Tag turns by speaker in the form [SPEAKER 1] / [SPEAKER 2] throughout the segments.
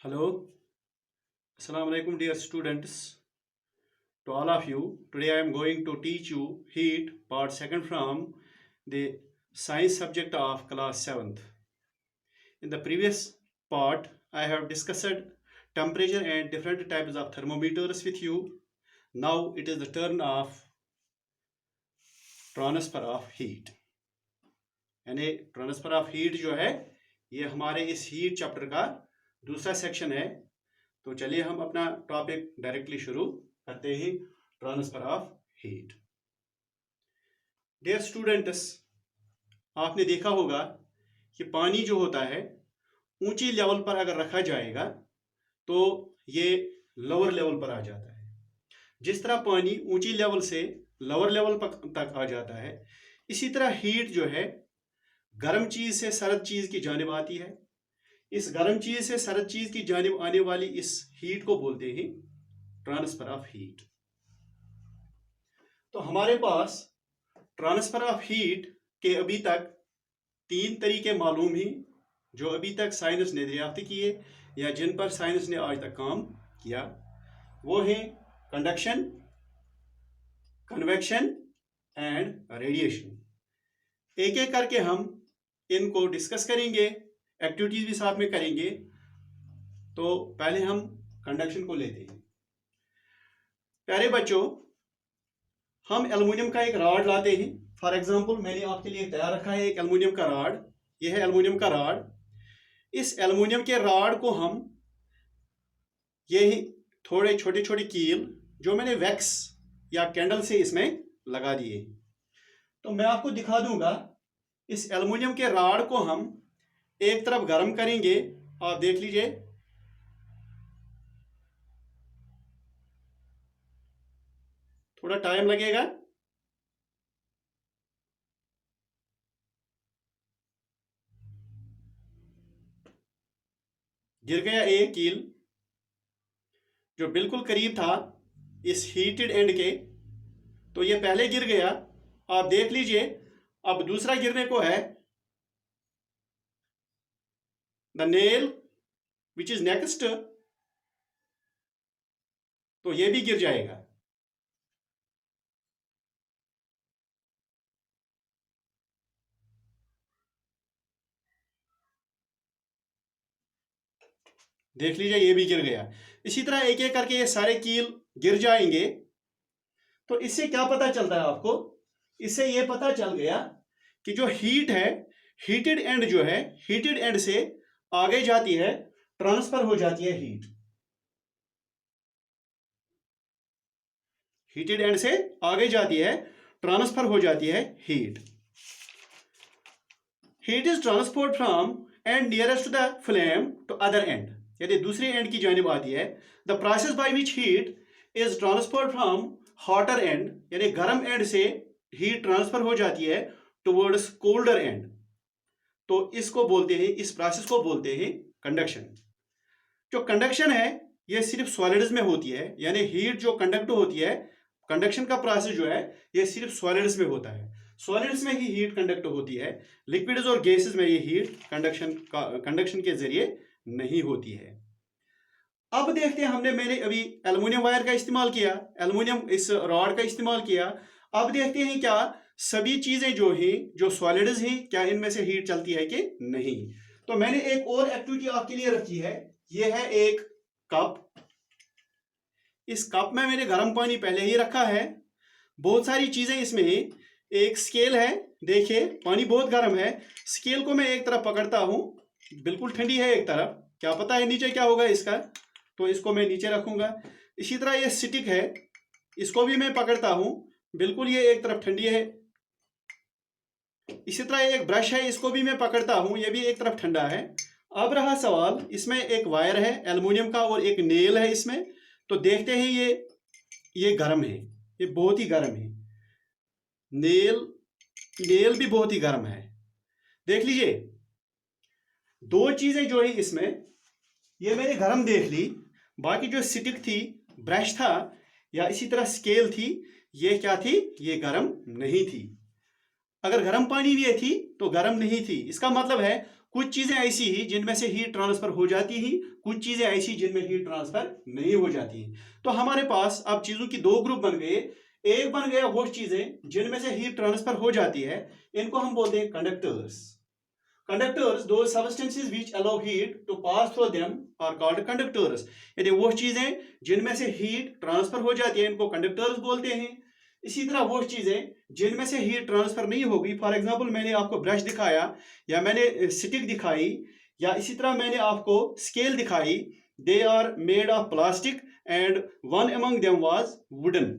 [SPEAKER 1] Hello, Assalamu alaikum, dear students. To all of you, today I am going to teach you heat part second from the science subject of class 7th. In the previous part, I have discussed temperature and different types of thermometers with you. Now it is the turn of transfer of heat. यानी transfer of heat जो है ये हमारे इस heat chapter का दूसरा section है। तो चलिए हम अपना टॉपिक डायरेक्टली शुरू करते हैं। Transfer of heat. Dear students, आपने देखा होगा कि पानी जो होता है ऊंची लेवल पर अगर रखा जाएगा तो ये लोअर लेवल पर आ जाता है। जिस तरह पानी ऊंची लेवल से लोअर लेवल तक आ जाता है, इसी तरह हीट जो है गर्म चीज से सर्द चीज की जानिब आती है। इस गर्म चीज से सर्द चीज की जानिब आने वाली इस हीट को बोलते हैं ट्रांसफर ऑफ हीट। तो हमारे पास ट्रांसफर ऑफ हीट के अभी तक 3 तरीके मालूम ही, जो अभी तक साइंस ने दरियाफ्त किए या जिन पर साइंस ने आज तक काम किया। वो हैं कंडक्शन, कन्वेक्शन एंड रेडिएशन। एक एक करके हम इनको डिस्कस करेंगे, एक्टिविटीज भी साथ में करेंगे। तो पहले हम कंडक्शन को लेते हैं। प्यारे बच्चों, हम एल्युमिनियम का एक रॉड लाते हैं। फॉर एग्जांपल मैंने आपके लिए तैयार रखा है एक एल्युमिनियम का रॉड। यह है एल्युमिनियम का रॉड। इस एल्युमिनियम के रॉड को हम यही थोड़े छोटे छोटे कील जो मैंने वैक्स या कैंडल से इसमें लगा दिए। तो मैं आपको दिखा दूंगा। इस एल्युमिनियम के रॉड को हम एक तरफ गर्म करेंगे। आप देख लीजिए, थोड़ा टाइम लगेगा। गिर गया एक कील जो बिल्कुल करीब था इस हीटेड एंड के। तो ये पहले गिर गया, आप देख लीजिए। अब दूसरा गिरने को है। The nail which is next, तो ये भी गिर जाएगा। देख लीजिए, ये भी गिर गया। इसी तरह एक एक करके ये सारे कील गिर जाएंगे। तो इससे क्या पता चलता है आपको? इससे ये पता चल गया कि जो हीट है, हीटेड एंड जो है, हीटेड एंड से आगे जाती है, ट्रांसफर हो जाती है हीट। हीटेड एंड से आगे जाती है, ट्रांसफर हो जाती है heat. Heat is transport from end nearest to the flame to other end, यदि दूसरे एंड की जानिब आती है। The process by which heat is transport from hotter end, यानी गर्म एंड से हीट ट्रांसफर हो जाती है टुवर्ड्स कोल्डर एंड। तो इसको बोलते हैं, इस प्रोसेस को बोलते हैं कंडक्शन। जो कंडक्शन है ये सिर्फ सॉलिड्स में होती है, यानी हीट जो कंडक्ट होती है, कंडक्शन का प्रोसेस जो है ये सिर्फ सॉलिड्स में होता है। सॉलिड्स में ही हीट कंडक्ट होती है। लिक्विड्स और गैसेस में ये हीट कंडक्शन के जरिए नहीं होती है। अब देखते हैं, मैंने अभी एल्युमिनियम वायर का इस्तेमाल किया, एल्युमिनियम इस रॉड का इस्तेमाल किया। अब देखते हैं क्या सभी चीजें जो हैं, जो सॉलिड्स हैं, क्या इनमें से हीट चलती है कि नहीं। तो मैंने एक और एक्टिविटी आपके लिए रखी है। यह है एक कप। इस कप में मैंने गर्म पानी पहले ही रखा है। बहुत सारी चीजें इसमें हैं। एक स्केल है, देखिए पानी बहुत गर्म है। स्केल को मैं एक तरफ पकड़ता हूं, बिल्कुल ठंडी है एक तरफ, क्या पता है नीचे क्या होगा इसका, तो इसको मैं नीचे रखूंगा। इसी तरह ये स्टिक है, इसको भी मैं पकड़ता हूं, बिल्कुल ये एक तरफ ठंडी है। इसी तरह एक ब्रश है, इसको भी मैं पकड़ता हूं, ये भी एक तरफ ठंडा है। अब रहा सवाल, इसमें एक वायर है एल्युमिनियम का और एक नेल है इसमें। तो देखते हैं ये गर्म है, ये बहुत ही गर्म है। नेल भी बहुत ही गर्म है। देख लीजिए, दो चीजें जो है इसमें, ये मैंने गर्म देख ली। बाकी जो स्टिक थी, ब्रश था या इसी तरह स्केल थी, ये क्या थी? ये गर्म नहीं थी। अगर गर्म पानी भी थी तो गर्म नहीं थी। इसका मतलब है कुछ चीजें ऐसी ही जिनमें से हीट ट्रांसफर हो जाती ही, कुछ चीजें ऐसी जिनमें हीट ट्रांसफर नहीं हो जाती। तो हमारे पास अब चीजों की दो ग्रुप बन गए। एक बन गया वो चीजें जिनमें से हीट ट्रांसफर हो जाती है, इनको हम बोलते हैं conductors. Conductors, those substances which allow heat to pass through them are called conductors. यदि वो चीजें जिनमें से हीट ट्रांसफर हो जाती है, इनको कंडक्टर्स बोलते हैं। इसी तरह वो चीजें जिनमें से हीट ट्रांसफर नहीं होगी, फॉर एग्जांपल मैंने आपको ब्रश दिखाया, या मैंने स्टिक दिखाई, या इसी तरह मैंने आपको स्केल दिखाई, they are made of plastic and one among them was wooden.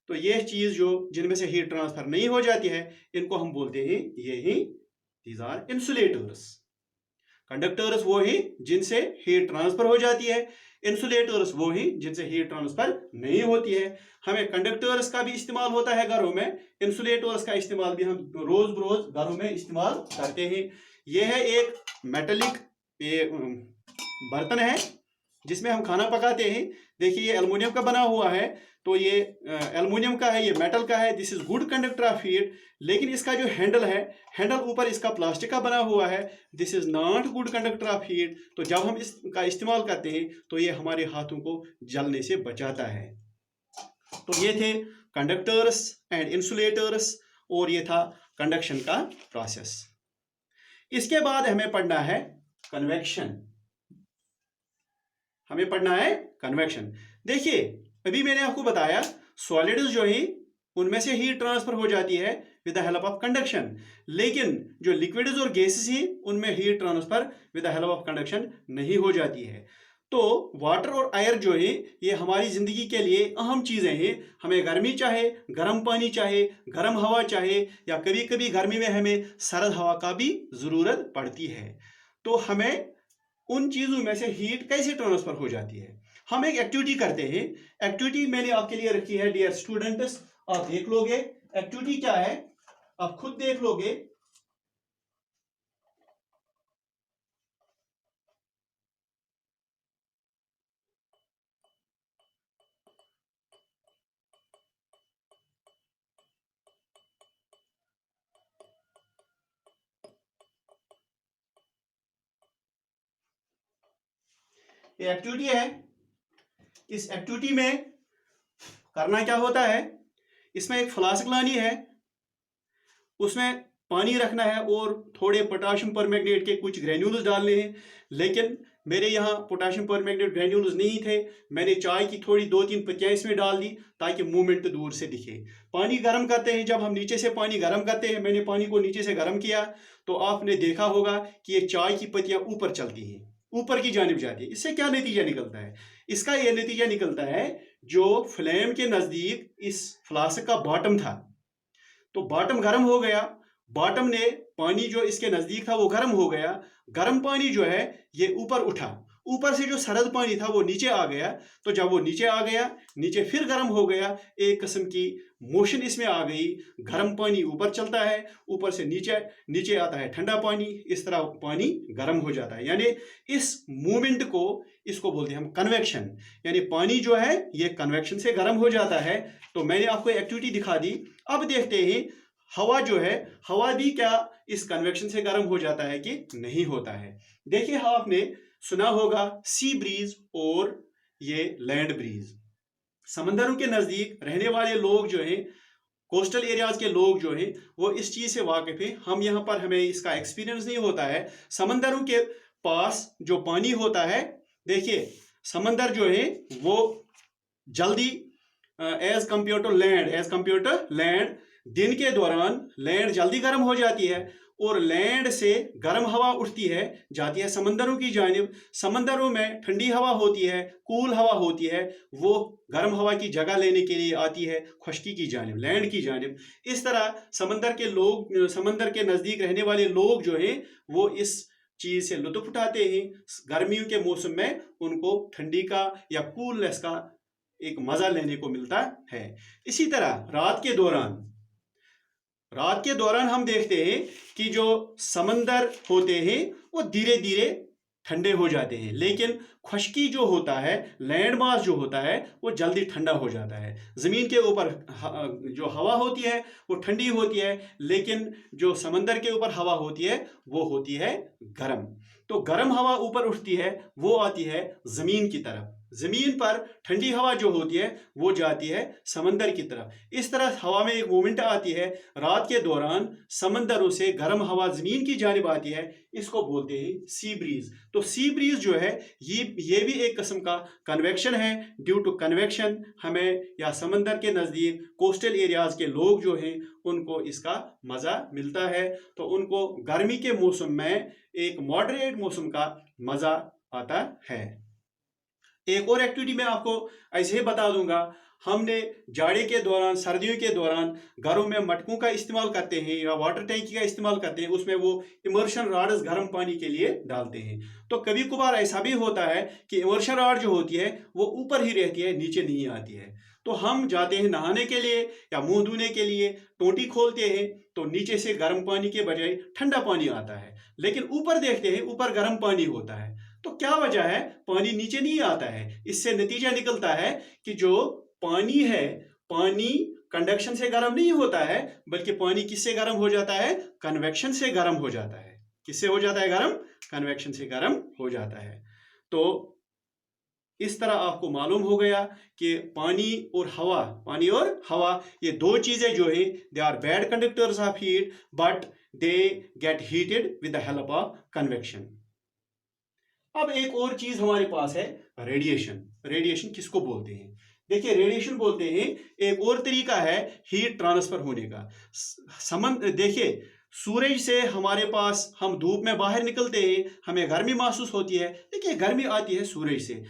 [SPEAKER 1] तो ये चीज जो जिनमें से हीट ट्रांसफर नहीं हो जाती है, इनको हम बोलते हैं ये ही, दीज आर इंसुलेटर्स। कंडक्टर्स वो ही जिनसे हीट ट्रांसफर हो जाती है, इंसुलेटर्स वो ही जिनसे हीट ट्रांसफर नहीं होती है। हमें कंडक्टर्स का भी इस्तेमाल होता है घरों में, इंसुलेटर्स का इस्तेमाल भी हम रोज बरोज घरों में इस्तेमाल करते हैं। यह है एक मेटेलिक बर्तन है जिसमें हम खाना पकाते हैं। देखिए ये एल्युमिनियम का बना हुआ है, तो ये एल्युमिनियम का है, ये मेटल का है। This is good conductor of heat. लेकिन इसका जो हैंडल है, हैंडल ऊपर इसका प्लास्टिक का बना हुआ है। This is not good conductor of heat. तो जब हम इसका इस्तेमाल करते हैं तो ये हमारे हाथों को जलने से बचाता है। तो ये थे कंडक्टर्स एंड इंसुलेटर्स, और ये था कंडक्शन का प्रोसेस। इसके बाद हमें पढ़ना है कन्वेक्शन। हमें पढ़ना है कन्वेक्शन। देखिए अभी मैंने आपको बताया सॉलिड्स जो है उनमें से हीट ट्रांसफर हो जाती है with the help of conduction, लेकिन जो लिक्विड्स और गैसेस हैं उनमें heat transfer with the help of conduction नहीं हो जाती है। तो वाटर और एयर जो है ये हमारी जिंदगी के लिए अहम चीजें हैं। हमें गर्मी चाहे, गर्म पानी चाहे, गर्म हवा चाहे, या कभी कभी गर्मी में हमें सर्द हवा का भी जरूरत पड़ती है। तो हमें उन चीजों में से हीट कैसे ट्रांसफर हो जाती है, हम एक एक्टिविटी करते हैं। एक्टिविटी मैंने आपके लिए रखी है डियर स्टूडेंट्स, आप देख लोगे एक्टिविटी क्या है, आप खुद देख लोगे। ये एक्टिविटी है। इस एक्टिविटी में करना क्या होता है, इसमें एक फ्लास्क लानी है, उसमें पानी रखना है और थोड़े पोटाशियम परमैंगनेट के कुछ ग्रेन्यूल्स डालने हैं। लेकिन मेरे यहाँ पोटाशियम परमैंगनेट ग्रेन्यूल्स नहीं थे, मैंने चाय की थोड़ी 2-3 पत्तियाँ इसमें डाल दी ताकि मूवमेंट दूर से दिखे। पानी गर्म करते हैं, जब हम नीचे से पानी गर्म करते हैं, मैंने पानी को नीचे से गर्म किया तो आपने देखा होगा कि ये चाय की पत्तियाँ ऊपर चलती हैं, ऊपर की जानिब जाती है। इससे क्या नतीजा निकलता है, इसका यह नतीजा निकलता है जो फ्लेम के नजदीक इस फ्लास्क का बॉटम था, तो बॉटम गर्म हो गया, बॉटम ने पानी जो इसके नजदीक था वो गर्म हो गया, गर्म पानी जो है ये ऊपर उठा, ऊपर से जो सरद पानी था वो नीचे आ गया। तो जब वो नीचे आ गया, नीचे फिर गर्म हो गया, एक किस्म की मोशन इसमें आ गई, गर्म पानी ऊपर चलता है, ऊपर से नीचे, नीचे आता है ठंडा पानी, इस तरह पानी गर्म हो जाता है। यानी इस मूवमेंट को, इसको बोलते हैं हम कन्वेक्शन, यानी पानी जो है ये कन्वेक्शन से गर्म हो जाता है। तो मैंने आपको एक्टिविटी दिखा दी। अब देखते हैं हवा जो है, हवा भी क्या इस कन्वेक्शन से गर्म हो जाता है कि नहीं होता है। देखिए आपने सुना होगा सी ब्रीज और ये लैंड ब्रीज। समंदरों के नजदीक रहने वाले लोग जो हैं, कोस्टल एरियाज के लोग जो हैं, वो इस चीज से वाकिफ हैं। हम यहाँ पर हमें इसका एक्सपीरियंस नहीं होता है। समंदरों के पास जो पानी होता है, देखिए समंदर जो है वो जल्दी एज कंपेयर टू लैंड, दिन के दौरान लैंड जल्दी गर्म हो जाती है और लैंड से गर्म हवा उठती है, जाती है समंदरों की जानिब। समंदरों में ठंडी हवा होती है, कूल हवा होती है, वो गर्म हवा की जगह लेने के लिए आती है खुश्की की जानिब, लैंड की जानिब। इस तरह समंदर के लोग, समंदर के नज़दीक रहने वाले लोग जो हैं वो इस चीज़ से लुत्फ उठाते हैं। गर्मियों के मौसम में उनको ठंडी का या कूलनेस का एक मज़ा लेने को मिलता है। इसी तरह रात के दौरान हम देखते हैं कि जो समंदर होते हैं वो धीरे धीरे ठंडे हो जाते हैं, लेकिन खुश्की जो होता है, लैंड मास जो होता है, वो जल्दी ठंडा हो जाता है। ज़मीन के ऊपर जो हवा होती है वो ठंडी होती है, लेकिन जो समंदर के ऊपर हवा होती है वो होती है गर्म। तो गर्म हवा ऊपर उठती है, वो आती है ज़मीन की तरफ। ज़मीन पर ठंडी हवा जो होती है वो जाती है समंदर की तरफ। इस तरह हवा में एक मोमेंट आती है, रात के दौरान समंदरों से गर्म हवा ज़मीन की जानिब आती है, इसको बोलते हैं सी ब्रीज। तो सी ब्रीज जो है ये भी एक किस्म का कन्वेक्शन है। ड्यू टू कन्वेक्शन हमें या समंदर के नज़दीक कोस्टल एरियाज के लोग जो हैं उनको इसका मज़ा मिलता है। तो उनको गर्मी के मौसम में एक मॉडरेट मौसम का मज़ा आता है। एक और एक्टिविटी मैं आपको ऐसे ही बता दूंगा। हमने जाड़े के दौरान, सर्दियों के दौरान घरों में मटकों का इस्तेमाल करते हैं या वाटर टैंकी का इस्तेमाल करते हैं, उसमें वो इमर्शन रॉड्स गर्म पानी के लिए डालते हैं। तो कभी कभार ऐसा भी होता है कि इमर्शन रॉड जो होती है वो ऊपर ही रहती है, नीचे नहीं आती है। तो हम जाते हैं नहाने के लिए या मुंह धोने के लिए, टोटी खोलते हैं तो नीचे से गर्म पानी के बजाय ठंडा पानी आता है, लेकिन ऊपर देखते हैं ऊपर गर्म पानी होता है। तो क्या वजह है, पानी नीचे नहीं आता है? इससे नतीजा निकलता है कि जो पानी है, पानी कंडक्शन से गर्म नहीं होता है, बल्कि पानी किससे गर्म हो जाता है? कन्वेक्शन से गर्म हो जाता है। किससे हो जाता है गर्म? कन्वेक्शन से गर्म हो जाता है। तो इस तरह आपको मालूम हो गया कि पानी और हवा ये दो चीजें जो है they are bad conductors of heat, but they get heated with the help of convection. अब एक और चीज हमारे पास है, रेडिएशन। रेडिएशन किसको बोलते हैं? देखिए, रेडिएशन बोलते हैं एक और तरीका है हीट ट्रांसफर होने का। देखिए, सूरज से हमारे पास, हम धूप में बाहर निकलते हैं, हमें गर्मी महसूस होती है। देखिए, गर्मी आती है सूरज से।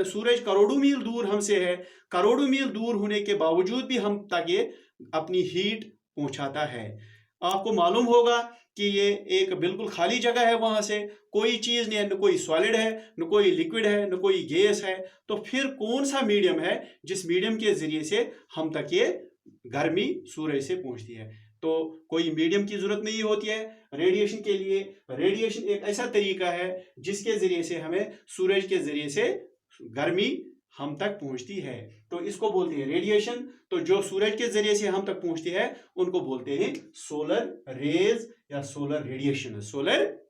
[SPEAKER 1] सूरज करोड़ों मील दूर हमसे है। करोड़ों मील दूर होने के बावजूद भी हम तक ये अपनी हीट पहुंचाता है। आपको मालूम होगा कि ये एक बिल्कुल खाली जगह है, वहां से कोई चीज नहीं है, न कोई सॉलिड है, न कोई लिक्विड है, न कोई गैस है। तो फिर कौन सा मीडियम है जिस मीडियम के जरिए से हम तक ये गर्मी सूरज से पहुंचती है? तो कोई मीडियम की जरूरत नहीं होती है रेडिएशन के लिए। रेडिएशन एक ऐसा तरीका है जिसके जरिए से हमें सूरज के जरिए से गर्मी हम तक पहुंचती है, तो इसको बोलते हैं रेडिएशन। तो जो सूरज के जरिए से हम तक पहुंचती है उनको बोलते हैं सोलर रेज या सोलर रेडिएशन। सोलर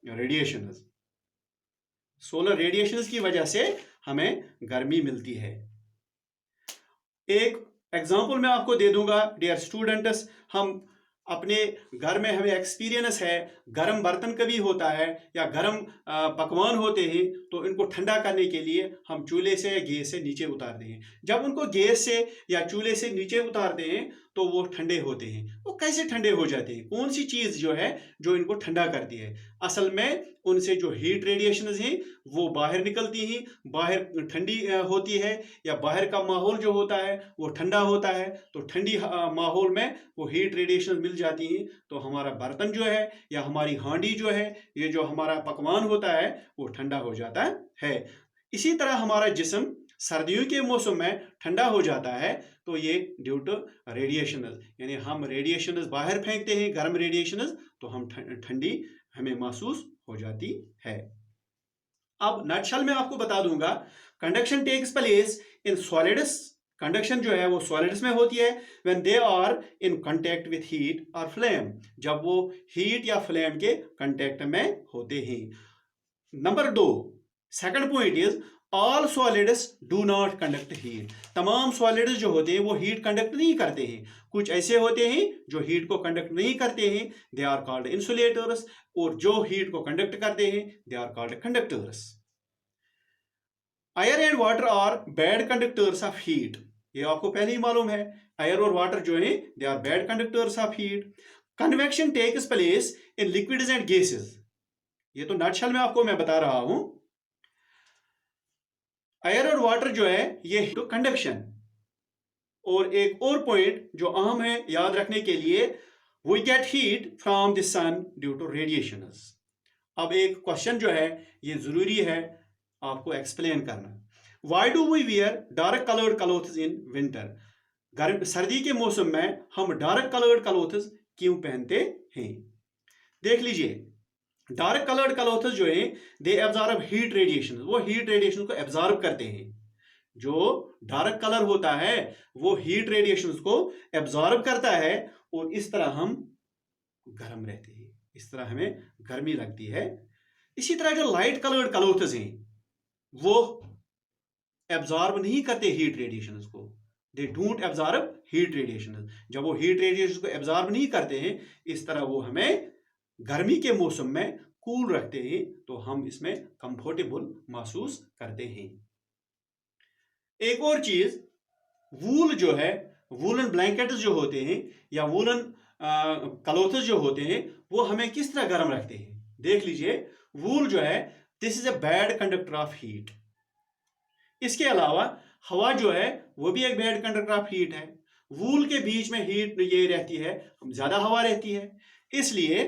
[SPEAKER 1] रेडिएशन की वजह से हमें गर्मी मिलती है। एक एग्जांपल मैं आपको दे दूंगा डियर स्टूडेंट्स। हम अपने घर में हमें एक्सपीरियंस है, गर्म बर्तन कभी होता है या गर्म पकवान होते हैं, तो इनको ठंडा करने के लिए हम चूल्हे से या गैस से नीचे उतारते हैं। जब उनको गैस से या चूल्हे से नीचे उतारते हैं तो वो ठंडे होते हैं। वो कैसे ठंडे हो जाते हैं? कौन सी चीज़ जो है जो इनको ठंडा करती है? असल में उनसे जो हीट रेडिएशन हैं वो बाहर निकलती हैं, बाहर ठंडी होती है, या बाहर का माहौल जो होता है वो ठंडा होता है। तो ठंडी माहौल में वो हीट रेडिएशन मिल जाती हैं, तो हमारा बर्तन जो है या हमारी हांडी जो है, ये जो हमारा पकवान होता है वो ठंडा हो जाता है। इसी तरह हमारा जिस्म सर्दियों के मौसम में ठंडा हो जाता है, तो ये ड्यू टू रेडिएशन, यानी हम रेडिएशन बाहर फेंकते हैं, गर्म रेडिएशन, तो हम ठंडी हमें महसूस हो जाती है। अब नटशल में आपको बता दूंगा, conduction takes place in solids. Conduction जो है वो सॉलिड्स में होती है when they are in contact with heat और फ्लेम, जब वो हीट या फ्लेम के कांटेक्ट में होते हैं। Number 2, second point is all solids do not conduct heat. तमाम सॉलिड्स जो होते हैं वो हीट कंडक्ट नहीं करते हैं। कुछ ऐसे होते हैं जो हीट को कंडक्ट नहीं करते हैं, दे आर कॉल्ड इंसुलेटर्स, और जो हीट को कंडक्ट करते हैं they are called conductors. Air and water are bad conductors of heat. ये आपको पहले ही मालूम है, एयर और वाटर जो है they are bad conductors of heat. Convection takes place in liquids and gases. ये तो नटशल में आपको मैं बता रहा हूं। एयर और वाटर जो है ये तो कंडक्शन। और एक और पॉइंट जो अहम है याद रखने के लिए, we get heat from the sun due to radiation. अब एक क्वेश्चन जो है ये जरूरी है आपको एक्सप्लेन करना। Why do we wear dark coloured clothes in winter? सर्दी के मौसम में हम डार्क कलर्ड क्लोथ्स क्यों पहनते हैं? देख लीजिए, डार्क कलर्ड क्लॉथ्स जो है दे एब्जॉर्ब हीट रेडिएशन, वो हीट रेडिएशन को एब्जॉर्ब करते हैं। जो डार्क कलर होता है वो हीट रेडिएशन को एब्जॉर्ब करता है और इस तरह हम गर्म रहते हैं, इस तरह हमें गर्मी लगती है। इसी तरह जो लाइट कलर्ड क्लॉथ्स हैं वो एब्जॉर्ब नहीं करते हीट रेडिएशन को, they don't absorb heat radiation. जब वो हीट रेडिएशन को एब्जॉर्ब नहीं करते हैं, इस तरह वो हमें गर्मी के मौसम में कूल रखते हैं, तो हम इसमें कंफर्टेबल महसूस करते हैं। एक और चीज, वूल जो है, वूलन ब्लैंकेट्स जो होते हैं या वूलन क्लॉथ्स जो होते हैं वो हमें किस तरह गर्म रखते हैं। देख लीजिए, वूल जो है this is a bad conductor of heat. इसके अलावा हवा जो है वो भी एक बैड कंडक्टर ऑफ हीट है। वूल के बीच में हीट ये रहती है, ज्यादा हवा रहती है, इसलिए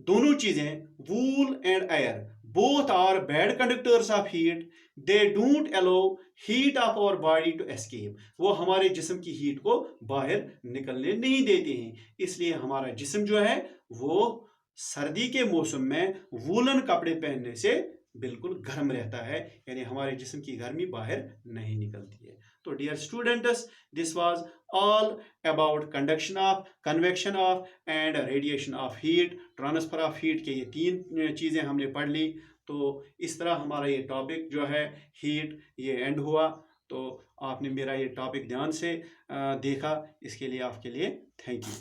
[SPEAKER 1] दोनों चीजें wool and air both are bad conductors of heat. They don't allow heat of our body to escape, वो हमारे जिस्म की हीट को बाहर निकलने नहीं देते हैं। इसलिए हमारा जिस्म जो है वो सर्दी के मौसम में वूलन कपड़े पहनने से बिल्कुल गर्म रहता है, यानी हमारे जिस्म की गर्मी बाहर नहीं निकलती है। तो dear students, this was all about conduction of, convection of and radiation of heat, transfer of heat के ये तीन चीज़ें हमने पढ़ ली। तो इस तरह हमारा ये टॉपिक जो है हीट ये एंड हुआ। तो आपने मेरा ये टॉपिक ध्यान से देखा, इसके लिए आपके लिए थैंक यू।